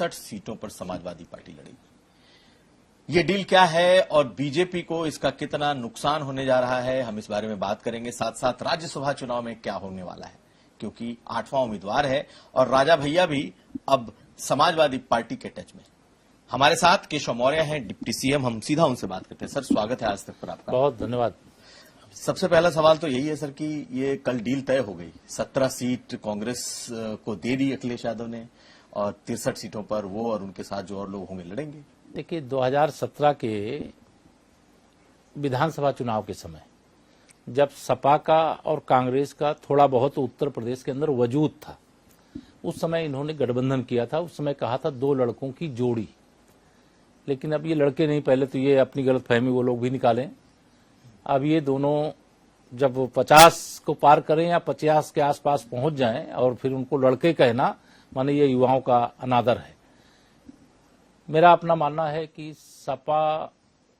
63 सीटों पर समाजवादी पार्टी लड़ेगी। ये डील क्या है और बीजेपी को इसका कितना नुकसान होने जा रहा है, हम इस बारे में बात करेंगे। साथ साथ राज्यसभा चुनाव में क्या होने वाला है, क्योंकि 8वां उम्मीदवार है और राजा भैया भी अब समाजवादी पार्टी के टच में। हमारे साथ केशव मौर्य हैं, डिप्टी सीएम। हम सीधा उनसे बात करते हैं। सर, स्वागत है आज तक पर आपका। बहुत धन्यवाद। सबसे पहला सवाल तो यही है सर कि ये कल डील तय हो गई, 17 सीट कांग्रेस को दे दी अखिलेश यादव ने और 63 सीटों पर वो और उनके साथ जो और लोग होंगे लड़ेंगे। देखिए, 2017 के विधानसभा चुनाव के समय जब सपा का और कांग्रेस का थोड़ा बहुत उत्तर प्रदेश के अंदर वजूद था, उस समय इन्होंने गठबंधन किया था। उस समय कहा था 2 लड़कों की जोड़ी, लेकिन अब ये लड़के नहीं, पहले तो ये अपनी गलतफहमी वो लोग भी निकालें। अब ये दोनों जब 50 को पार करें या 50 के आसपास पहुंच जाएं और फिर उनको लड़के कहना, माने ये युवाओं का अनादर है। मेरा अपना मानना है कि सपा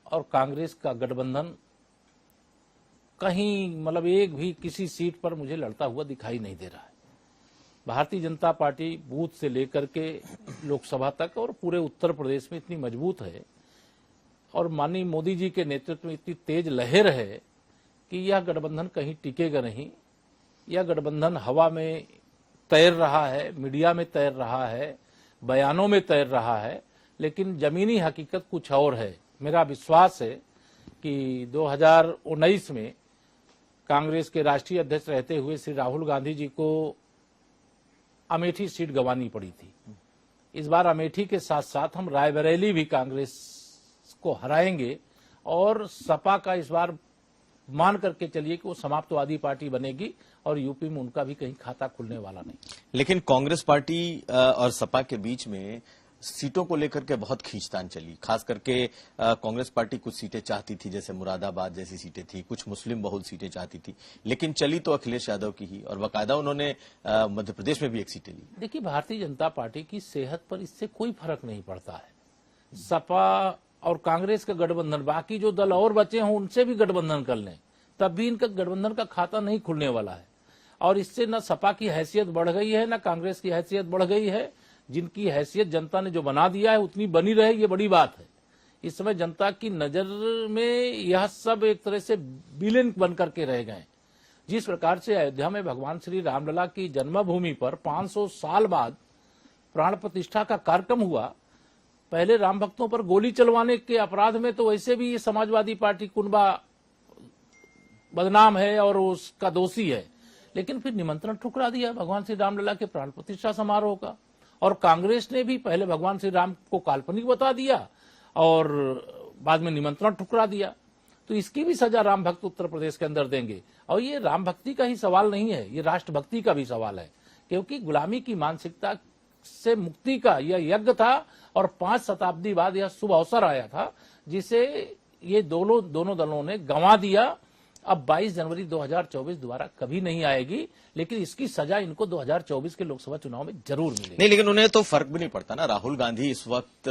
और कांग्रेस का गठबंधन कहीं मतलब एक भी किसी सीट पर मुझे लड़ता हुआ दिखाई नहीं दे रहा है। भारतीय जनता पार्टी बूथ से लेकर के लोकसभा तक और पूरे उत्तर प्रदेश में इतनी मजबूत है और माननीय मोदी जी के नेतृत्व में इतनी तेज लहर है कि यह गठबंधन कहीं टिकेगा नहीं। यह गठबंधन हवा में तैर रहा है, मीडिया में तैर रहा है, बयानों में तैर रहा है, लेकिन जमीनी हकीकत कुछ और है। मेरा विश्वास है कि 2019 में कांग्रेस के राष्ट्रीय अध्यक्ष रहते हुए श्री राहुल गांधी जी को अमेठी सीट गंवानी पड़ी थी। इस बार अमेठी के साथ साथ हम रायबरेली भी कांग्रेस को हराएंगे और सपा का इस बार मान करके चलिए कि वो समाप्तवादी पार्टी बनेगी और यूपी में उनका भी कहीं खाता खुलने वाला नहीं। लेकिन कांग्रेस पार्टी और सपा के बीच में सीटों को लेकर के बहुत खींचतान चली। खास करके कांग्रेस पार्टी कुछ सीटें चाहती थी, जैसे मुरादाबाद जैसी सीटें थी, कुछ मुस्लिम बहुल सीटें चाहती थी, लेकिन चली तो अखिलेश यादव की ही और बाकायदा उन्होंने मध्य प्रदेश में भी एक सीटें ली। देखिए, भारतीय जनता पार्टी की सेहत पर इससे कोई फर्क नहीं पड़ता है। सपा और कांग्रेस का गठबंधन, बाकी जो दल और बचे हों उनसे भी गठबंधन कर लें, तब भी इनका गठबंधन का खाता नहीं खुलने वाला है। और इससे न सपा की हैसियत बढ़ गई है न कांग्रेस की हैसियत बढ़ गई है। जिनकी हैसियत जनता ने जो बना दिया है उतनी बनी रहे, ये बड़ी बात है। इस समय जनता की नजर में यह सब एक तरह से विलेन बन करके रह गए। जिस प्रकार से अयोध्या में भगवान श्री रामलला की जन्मभूमि पर 500 साल बाद प्राण प्रतिष्ठा का कार्यक्रम हुआ, पहले राम भक्तों पर गोली चलवाने के अपराध में तो वैसे भी ये समाजवादी पार्टी कुनबा बदनाम है और उसका दोषी है, लेकिन फिर निमंत्रण ठुकरा दिया भगवान श्री रामलला के प्राण प्रतिष्ठा समारोह का। और कांग्रेस ने भी पहले भगवान श्री राम को काल्पनिक बता दिया और बाद में निमंत्रण ठुकरा दिया। तो इसकी भी सजा राम भक्त उत्तर प्रदेश के अंदर देंगे। और ये राम भक्ति का ही सवाल नहीं है, ये राष्ट्रभक्ति का भी सवाल है, क्योंकि गुलामी की मानसिकता से मुक्ति का यह यज्ञ था और 5 शताब्दी बाद यह शुभ अवसर आया था, जिसे ये दोनों दलों ने गंवा दिया। अब 22 जनवरी 2024 दोबारा कभी नहीं आएगी, लेकिन इसकी सजा इनको 2024 के लोकसभा चुनाव में जरूर मिलेगी। नहीं, लेकिन उन्हें तो फर्क भी नहीं पड़ता ना। राहुल गांधी इस वक्त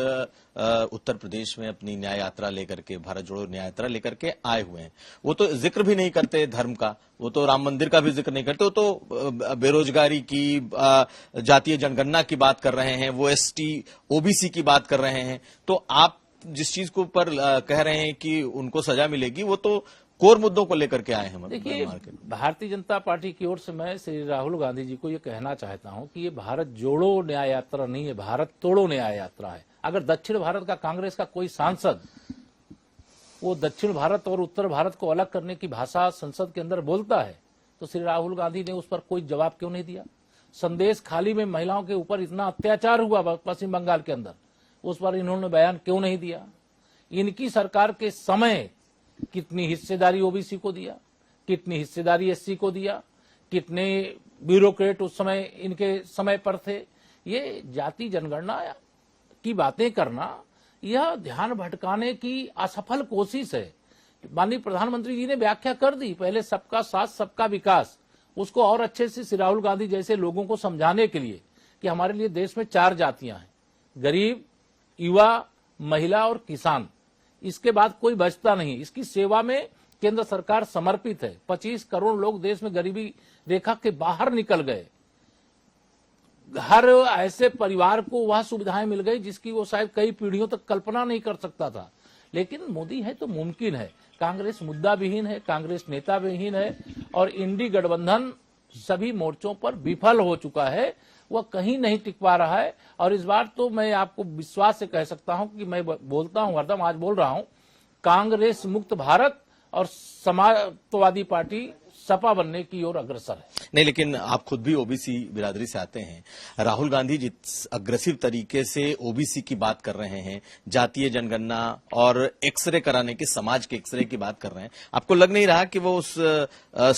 उत्तर प्रदेश में अपनी न्याय यात्रा लेकर के, भारत जोड़ो न्याय यात्रा लेकर के आए हुए हैं। वो तो जिक्र भी नहीं करते धर्म का, वो तो राम मंदिर का भी जिक्र नहीं करते, वो तो बेरोजगारी की, जातीय जनगणना की बात कर रहे हैं, वो एसटी ओबीसी की बात कर रहे हैं। तो आप जिस चीज को पर कह रहे हैं कि उनको सजा मिलेगी, वो तो कोर मुद्दों को लेकर के आए हैं। देखिए, भारतीय जनता पार्टी की ओर से मैं श्री राहुल गांधी जी को ये कहना चाहता हूं कि ये भारत जोड़ो न्याय यात्रा नहीं है, भारत तोड़ो न्याय यात्रा है। अगर दक्षिण भारत का कांग्रेस का कोई सांसद वो दक्षिण भारत और उत्तर भारत को अलग करने की भाषा संसद के अंदर बोलता है, तो श्री राहुल गांधी ने उस पर कोई जवाब क्यों नहीं दिया? संदेश खाली में महिलाओं के ऊपर इतना अत्याचार हुआ पश्चिम बंगाल के अंदर, उस पर इन्होंने बयान क्यों नहीं दिया? इनकी सरकार के समय कितनी हिस्सेदारी ओबीसी को दिया, कितनी हिस्सेदारी एससी को दिया, कितने ब्यूरोक्रेट उस समय इनके समय पर थे। ये जाति जनगणना की बातें करना यह ध्यान भटकाने की असफल कोशिश है। माननीय प्रधानमंत्री जी ने व्याख्या कर दी, पहले सबका साथ सबका विकास, उसको और अच्छे से श्री राहुल गांधी जैसे लोगों को समझाने के लिए कि हमारे लिए देश में 4 जातियां हैं, गरीब, युवा, महिला और किसान। इसके बाद कोई बचता नहीं। इसकी सेवा में केंद्र सरकार समर्पित है। 25 करोड़ लोग देश में गरीबी रेखा के बाहर निकल गए। हर ऐसे परिवार को वह सुविधाएं मिल गई जिसकी वो शायद कई पीढ़ियों तक कल्पना नहीं कर सकता था। लेकिन मोदी है तो मुमकिन है। कांग्रेस मुद्दा विहीन है, कांग्रेस नेता विहीन है और इंडी गठबंधन सभी मोर्चों पर विफल हो चुका है, वह कहीं नहीं टिक पा रहा है। और इस बार तो मैं आपको विश्वास से कह सकता हूं कि मैं बोलता हूं, हरदम आज बोल रहा हूं, कांग्रेस मुक्त भारत और समाजवादी पार्टी सपा बनने की ओर अग्रसर है। नहीं, लेकिन आप खुद भी ओबीसी बिरादरी से आते हैं। राहुल गांधी जिस अग्रेसिव तरीके से ओबीसी की बात कर रहे हैं, जातीय जनगणना और एक्सरे कराने की, समाज के एक्सरे की बात कर रहे हैं, आपको लग नहीं रहा कि वो उस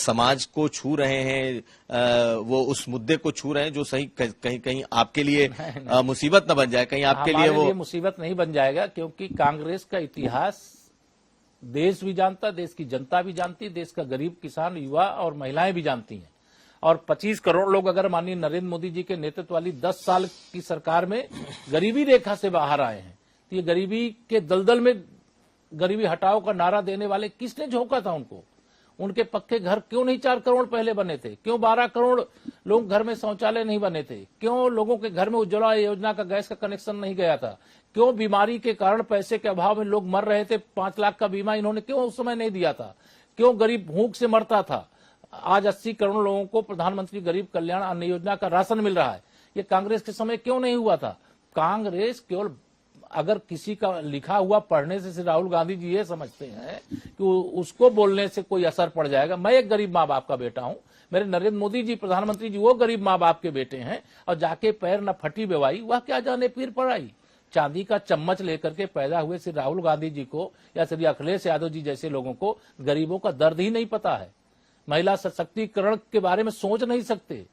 समाज को छू रहे हैं, वो उस मुद्दे को छू रहे हैं जो सही कहीं कहीं आपके लिए मुसीबत न बन जाए, कहीं आपके लिए वो मुसीबत नहीं बन जाएगा, क्योंकि कांग्रेस का इतिहास देश भी जानता, देश की जनता भी जानती, देश का गरीब किसान, युवा और महिलाएं भी जानती हैं। और 25 करोड़ लोग अगर माननीय नरेंद्र मोदी जी के नेतृत्व वाली 10 साल की सरकार में गरीबी रेखा से बाहर आए हैं, तो ये गरीबी के दलदल में गरीबी हटाओ का नारा देने वाले किसने झोंका था उनको? उनके पक्के घर क्यों नहीं 4 करोड़ पहले बने थे? क्यों 12 करोड़ लोग घर में शौचालय नहीं बने थे? क्यों लोगों के घर में उज्ज्वला योजना का गैस का कनेक्शन नहीं गया था? क्यों बीमारी के कारण पैसे के अभाव में लोग मर रहे थे? 5 लाख का बीमा इन्होंने क्यों उस समय नहीं दिया था? क्यों गरीब भूख से मरता था? आज 80 करोड़ लोगों को प्रधानमंत्री गरीब कल्याण अन्न योजना का राशन मिल रहा है। ये कांग्रेस के समय क्यों नहीं हुआ था? कांग्रेस केवल अगर किसी का लिखा हुआ पढ़ने से श्री राहुल गांधी जी ये समझते हैं कि उसको बोलने से कोई असर पड़ जाएगा। मैं एक गरीब माँ बाप का बेटा हूं, मेरे नरेंद्र मोदी जी प्रधानमंत्री जी वो गरीब माँ बाप के बेटे हैं, और जाके पैर न फटी बेवाई वह क्या जाने पीर पड़ाई। चांदी का चम्मच लेकर के पैदा हुए श्री राहुल गांधी जी को या श्री अखिलेश यादव जी जैसे लोगों को गरीबों का दर्द ही नहीं पता है, महिला सशक्तिकरण के बारे में सोच नहीं सकते,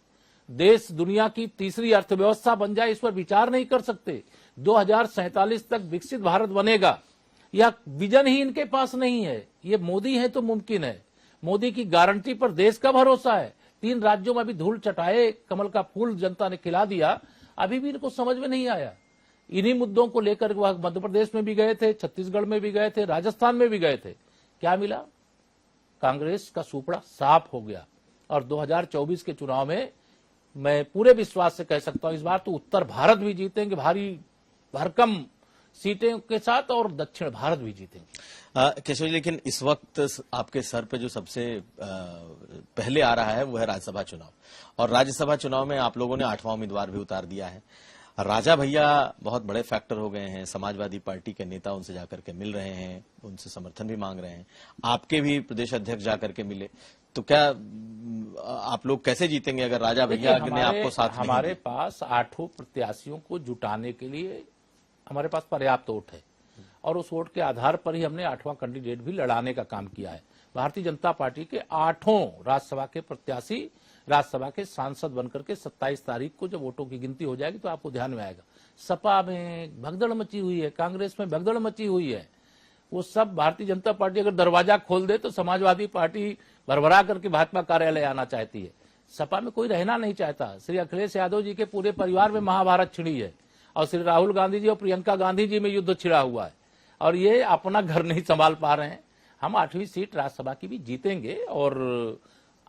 देश दुनिया की तीसरी अर्थव्यवस्था बन जाए इस पर विचार नहीं कर सकते, 2047 तक विकसित भारत बनेगा, यह विजन ही इनके पास नहीं है। ये मोदी है तो मुमकिन है, मोदी की गारंटी पर देश का भरोसा है। 3 राज्यों में भी धूल चटाए कमल का फूल जनता ने खिला दिया, अभी भी इनको समझ में नहीं आया। इन्हीं मुद्दों को लेकर वह मध्य प्रदेश में भी गए थे, छत्तीसगढ़ में भी गए थे, राजस्थान में भी गए थे, क्या मिला? कांग्रेस का सुपड़ा साफ हो गया। और 2024 के चुनाव में मैं पूरे विश्वास से कह सकता हूं इस बार तो उत्तर भारत भी जीतेंगे भारी भरकम सीटें के साथ, और दक्षिण भारत भी जीतेंगे। केशव जी, लेकिन इस वक्त आपके सर पे जो सबसे पहले आ रहा है वो है राज्यसभा चुनाव, और राज्यसभा चुनाव में आप लोगों ने 8वां उम्मीदवार भी उतार दिया है। राजा भैया बहुत बड़े फैक्टर हो गए हैं, समाजवादी पार्टी के नेता उनसे जाकर के मिल रहे हैं, उनसे समर्थन भी मांग रहे हैं, आपके भी प्रदेश अध्यक्ष जाकर के मिले, तो क्या आप लोग कैसे जीतेंगे अगर राजा भैया ने आपको साथ नहीं हमारे पास 8 प्रत्याशियों को जुटाने के लिए हमारे पास पर्याप्त वोट है, और उस वोट के आधार पर ही हमने 8वां कैंडिडेट भी लड़ाने का काम किया है। भारतीय जनता पार्टी के 8 राज्यसभा के प्रत्याशी राज्यसभा के सांसद बनकर के 27 तारीख को जब वोटों की गिनती हो जाएगी तो आपको ध्यान में आएगा। सपा में भगदड़ मची हुई है, कांग्रेस में भगदड़ मची हुई है, वो सब भारतीय जनता पार्टी अगर दरवाजा खोल दे तो समाजवादी पार्टी भरभरा करके भाजपा कार्यालय आना चाहती है। सपा में कोई रहना नहीं चाहता। श्री अखिलेश यादव जी के पूरे परिवार में महाभारत छिड़ी है, और श्री राहुल गांधी जी और प्रियंका गांधी जी में युद्ध छिड़ा हुआ है, और ये अपना घर नहीं संभाल पा रहे हैं। हम 8वीं सीट राज्यसभा की भी जीतेंगे और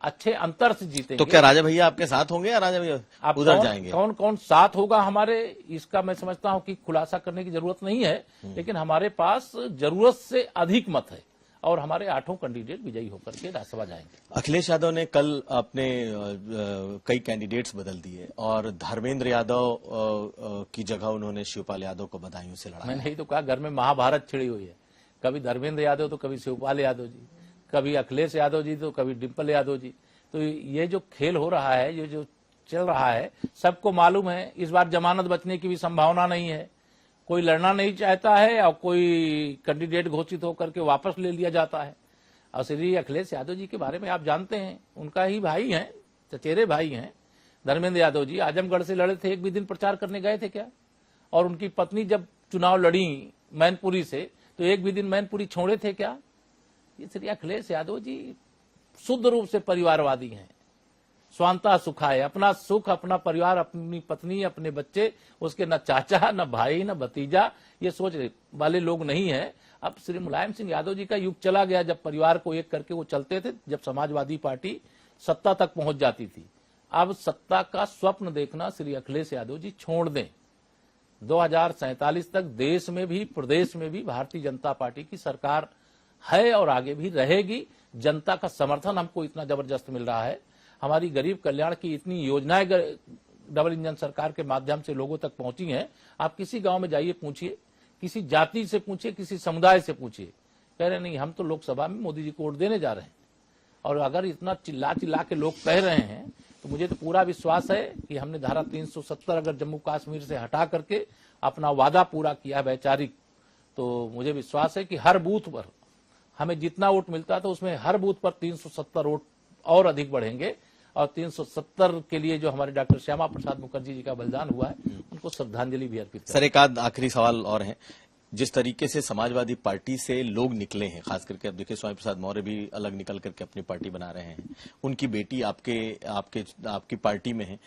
अच्छे अंतर से जीतेंगे। तो क्या राजा भैया आपके साथ होंगे या राजा भैया उधर जाएंगे? कौन कौन साथ होगा हमारे, इसका मैं समझता हूं कि खुलासा करने की जरूरत नहीं है, लेकिन हमारे पास जरूरत से अधिक मत है और हमारे 8 कैंडिडेट विजयी होकर के राज्यसभा जाएंगे। अखिलेश यादव ने कल अपने कई कैंडिडेट्स बदल दिए और धर्मेंद्र यादव की जगह उन्होंने शिवपाल यादव को बदायूं से लड़ा। मैंने ही तो कहा घर में महाभारत छिड़ी हुई है, कभी धर्मेंद्र यादव तो कभी शिवपाल यादव जी, कभी अखिलेश यादव जी तो कभी डिम्पल यादव जी। तो ये जो खेल हो रहा है, ये जो चल रहा है, सबको मालूम है। इस बार जमानत बचने की भी संभावना नहीं है, कोई लड़ना नहीं चाहता है और कोई कैंडिडेट घोषित होकर के वापस ले लिया जाता है। और श्री अखिलेश यादव जी के बारे में आप जानते हैं, उनका ही भाई हैं, चचेरे भाई हैं धर्मेंद्र यादव जी। आजमगढ़ से लड़े थे, एक भी दिन प्रचार करने गए थे क्या? और उनकी पत्नी जब चुनाव लड़ी मैनपुरी से तो एक भी दिन मैनपुरी छोड़े थे क्या? ये श्री अखिलेश यादव जी शुद्ध रूप से परिवारवादी हैं, स्वांता सुखाए, अपना सुख, अपना परिवार, अपनी पत्नी, अपने बच्चे, उसके न चाचा न भाई न भतीजा, ये सोच वाले लोग नहीं है। अब श्री मुलायम सिंह यादव जी का युग चला गया जब परिवार को एक करके वो चलते थे, जब समाजवादी पार्टी सत्ता तक पहुंच जाती थी। अब सत्ता का स्वप्न देखना श्री अखिलेश यादव जी छोड़ दें। 2047 तक देश में भी प्रदेश में भी भारतीय जनता पार्टी की सरकार है और आगे भी रहेगी। जनता का समर्थन हमको इतना जबरदस्त मिल रहा है, हमारी गरीब कल्याण की इतनी योजनाएं डबल इंजन सरकार के माध्यम से लोगों तक पहुंची हैं। आप किसी गांव में जाइए, पूछिए, किसी जाति से पूछिए, किसी समुदाय से पूछिए, कह रहे नहीं हम तो लोकसभा में मोदी जी को वोट देने जा रहे हैं। और अगर इतना चिल्ला चिल्ला के लोग कह रहे हैं तो मुझे तो पूरा विश्वास है कि हमने धारा 370 अगर जम्मू कश्मीर से हटा करके अपना वादा पूरा किया वैचारिक, तो मुझे विश्वास है कि हर बूथ पर हमें जितना वोट मिलता है तो उसमें हर बूथ पर 370 वोट और अधिक बढ़ेंगे। और 370 के लिए जो हमारे डॉक्टर श्यामा प्रसाद मुखर्जी जी का बलिदान हुआ है उनको श्रद्धांजलि भी अर्पित करें। सर, एक आध आखिरी सवाल और है। जिस तरीके से समाजवादी पार्टी से लोग निकले हैं, खास करके अब देखिए स्वामी प्रसाद मौर्य भी अलग निकल करके अपनी पार्टी बना रहे हैं, उनकी बेटी आपकी पार्टी में है,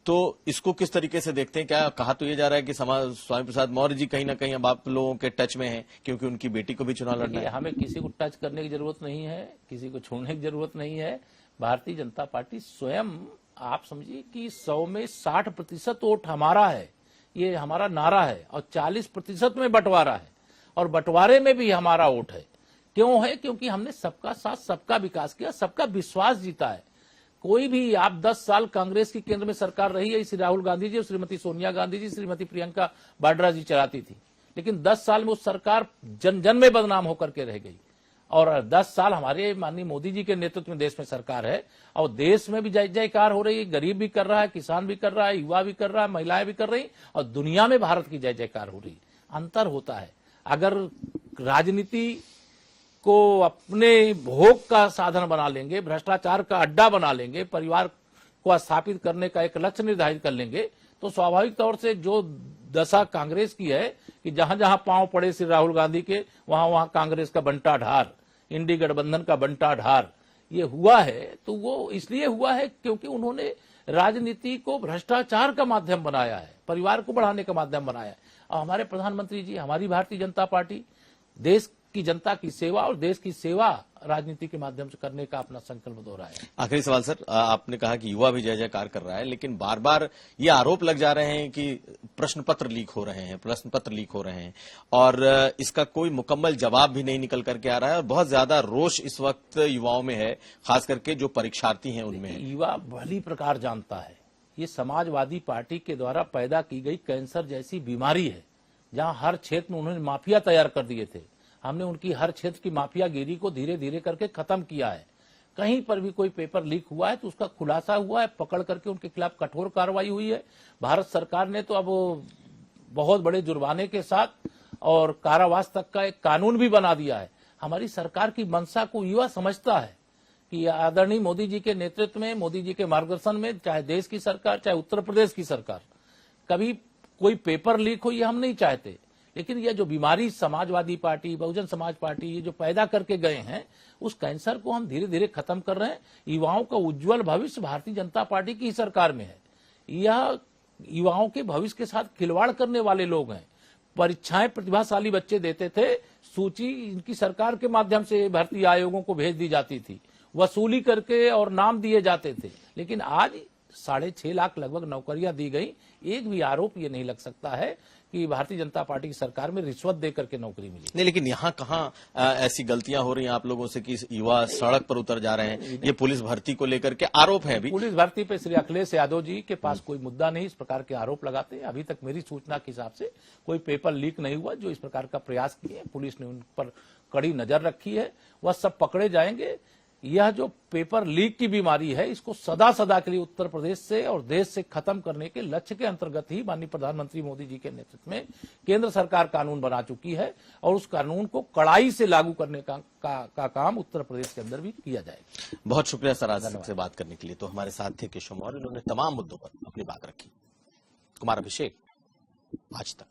तो इसको किस तरीके से देखते हैं? क्या कहा तो ये जा रहा है कि स्वामी प्रसाद मौर्य जी कहीं ना कहीं अब आप लोगों के टच में हैं क्योंकि उनकी बेटी को भी चुनाव लड़ना है? हमें किसी को टच करने की जरूरत नहीं है, किसी को छोड़ने की जरूरत नहीं है। भारतीय जनता पार्टी स्वयं, आप समझिए कि 100 में 60% वोट हमारा है, ये हमारा नारा है, और 40% में बंटवारा है, और बंटवारे में भी हमारा वोट है। क्यों है? क्योंकि हमने सबका साथ सबका विकास किया, सबका विश्वास जीता है। कोई भी, आप 10 साल कांग्रेस की केंद्र में सरकार रही है, श्री राहुल गांधी जी और श्रीमती सोनिया गांधी जी, श्रीमती प्रियंका वाड्रा जी चलाती थी, लेकिन 10 साल में उस सरकार जन जन में बदनाम होकर के रह गई। और 10 साल हमारे माननीय मोदी जी के नेतृत्व में देश में सरकार है, और देश में भी जय जयकार हो रही है, गरीब भी कर रहा है, किसान भी कर रहा है, युवा भी कर रहा है, महिलाएं भी कर रही, और दुनिया में भारत की जय जयकार हो रही। अंतर होता है, अगर राजनीति को अपने भोग का साधन बना लेंगे, भ्रष्टाचार का अड्डा बना लेंगे, परिवार को स्थापित करने का एक लक्ष्य निर्धारित कर लेंगे, तो स्वाभाविक तौर से जो दशा कांग्रेस की है कि जहां जहां पांव पड़े श्री राहुल गांधी के, वहां वहां कांग्रेस का बंटा ढार, इंडी गठबंधन का बंटा ढार ये हुआ है। तो वो इसलिए हुआ है क्योंकि उन्होंने राजनीति को भ्रष्टाचार का माध्यम बनाया है, परिवार को बढ़ाने का माध्यम बनाया है। और हमारे प्रधानमंत्री जी, हमारी भारतीय जनता पार्टी देश की जनता की सेवा और देश की सेवा राजनीति के माध्यम से करने का अपना संकल्प दोहराया है। आखिरी सवाल सर, आपने कहा कि युवा भी जय जयकार कर रहा है, लेकिन बार बार ये आरोप लग जा रहे हैं कि प्रश्न पत्र लीक हो रहे हैं और इसका कोई मुकम्मल जवाब भी नहीं निकल करके आ रहा है, और बहुत ज्यादा रोष इस वक्त युवाओं में है, खास करके जो परीक्षार्थी हैं उनमें है। युवा भली प्रकार जानता है ये समाजवादी पार्टी के द्वारा पैदा की गई कैंसर जैसी बीमारी है, जहां हर क्षेत्र में उन्होंने माफिया तैयार कर दिए थे। हमने उनकी हर क्षेत्र की माफियागिरी को धीरे धीरे करके खत्म किया है। कहीं पर भी कोई पेपर लीक हुआ है तो उसका खुलासा हुआ है, पकड़ करके उनके खिलाफ कठोर कार्रवाई हुई है। भारत सरकार ने तो अब बहुत बड़े जुर्माने के साथ और कारावास तक का एक कानून भी बना दिया है। हमारी सरकार की मंशा को युवा समझता है कि आदरणीय मोदी जी के नेतृत्व में, मोदी जी के मार्गदर्शन में, चाहे देश की सरकार, चाहे उत्तर प्रदेश की सरकार, कभी कोई पेपर लीक हो ये हम नहीं चाहते। लेकिन यह जो बीमारी समाजवादी पार्टी, बहुजन समाज पार्टी ये जो पैदा करके गए हैं, उस कैंसर को हम धीरे धीरे खत्म कर रहे हैं। युवाओं का उज्जवल भविष्य भारतीय जनता पार्टी की सरकार में है। यह युवाओं के भविष्य के साथ खिलवाड़ करने वाले लोग हैं। परीक्षाएं प्रतिभाशाली बच्चे देते थे, सूची इनकी सरकार के माध्यम से भर्ती आयोगों को भेज दी जाती थी, वसूली करके और नाम दिए जाते थे। लेकिन आज 6.5 लाख लगभग नौकरियां दी गई। एक भी आरोप ये नहीं लग सकता है कि भारतीय जनता पार्टी की सरकार में रिश्वत देकर के नौकरी मिली। नहीं, लेकिन यहाँ कहाँ ऐसी गलतियां हो रही हैं आप लोगों से कि युवा सड़क पर उतर जा रहे हैं? ये पुलिस भर्ती को लेकर के आरोप है। अभी पुलिस भर्ती पे श्री अखिलेश यादव जी के पास कोई मुद्दा नहीं, इस प्रकार के आरोप लगाते हैं। अभी तक मेरी सूचना के हिसाब से कोई पेपर लीक नहीं हुआ। जो इस प्रकार का प्रयास किए, पुलिस ने उन पर कड़ी नजर रखी है, वह सब पकड़े जाएंगे। यह जो पेपर लीक की बीमारी है, इसको सदा सदा के लिए उत्तर प्रदेश से और देश से खत्म करने के लक्ष्य के अंतर्गत ही माननीय प्रधानमंत्री मोदी जी के नेतृत्व में केंद्र सरकार कानून बना चुकी है, और उस कानून को कड़ाई से लागू करने का काम उत्तर प्रदेश के अंदर भी किया जाएगा। बहुत शुक्रिया सर आज से बात करने के लिए। तो हमारे साथ थे केशव मौर्य, उन्होंने तमाम मुद्दों पर अपनी बात रखी। कुमार अभिषेक, आज तक।